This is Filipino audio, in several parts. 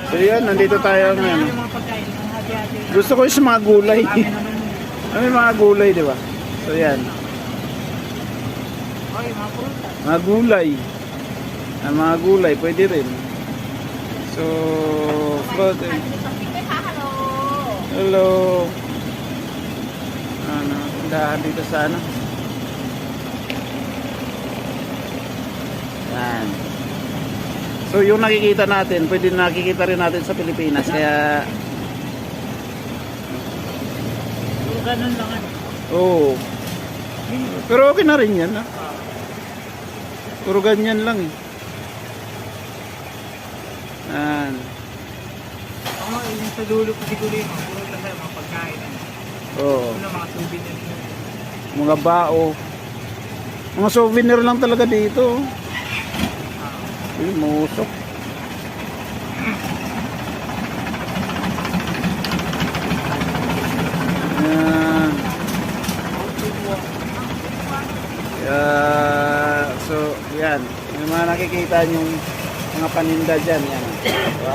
So yan, nandito tayo ngayon. Yung mga pagkain, yung hati-hati. Gusto ko yung mga gulay. Kami naman yun. Ano yung mga gulay, di ba? So yan, Oh, yung mga prutas. mga gulay. Ang mga gulay, pwede rin. So, fruit. Hello. Ano, tindahan dito sa ano. Yan. So, yung nakikita natin, pwede nakikita rin natin sa Pilipinas. Kaya, Puro ganun lang. oo. Pero okay na rin yan. Ha? Puro ganyan lang eh. Yan. Ako, yung sa dulo ko siguro yung mga puro lang mga pagkain. Oo. Ano, mga souvenir. Mga bao. Mga souvenir lang talaga dito. Uy, musok. Yan. So, yan. Yung mga nakikita yung mga paninda dyan. Yan. Diba?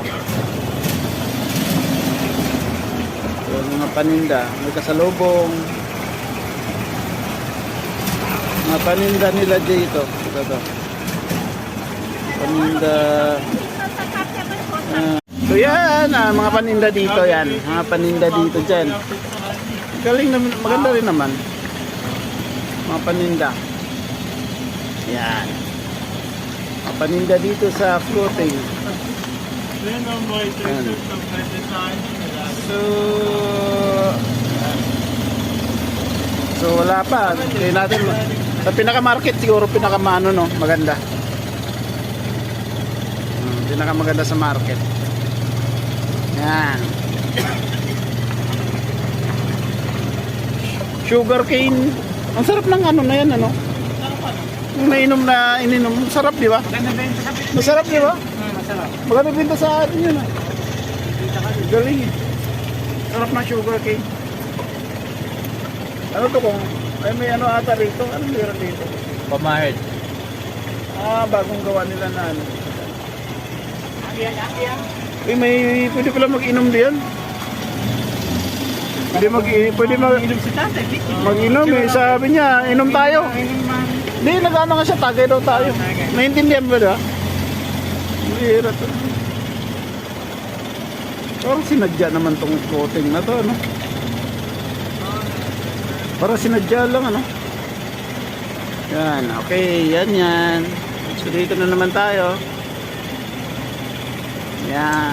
So, mga paninda. May kasalubong. Mga paninda nila dito. Ito to. Paninda. So yan, mga paninda dito yan. Mga paninda dito dyan. Galing naman, maganda rin naman. Mga paninda. Yan. Mga paninda dito sa floating. Yan. So wala pa. Kaya natin sa pinaka-market siguro pinaka-mano no, maganda. Pinakamaganda sa market. Yan. Sugar cane. Ang sarap ng ano na yan, ano? Yung nainom na ininom. Sarap, di ba? Masarap, di ba? Masarap. Maganda binta sa atin yun, ah. Galing eh. Sarap na sugar cane. Ano to kung? Ay, may ano ata rito. Anong meron dito? Pamahid. Bagong gawa nila na ano. Eh, may pwede pala mag-inom diyan. Pwede Inom si tatay. mag-inom eh. Sabi niya, inom tayo. Hindi, nag-ano nga siya, tagay daw tayo. Naintindihan ba ba? Bihira to. Parang sinadya naman tong coating na to, ano? Parang sinadya lang, ano? Yan, okay, yan. So dito na naman tayo. Yan.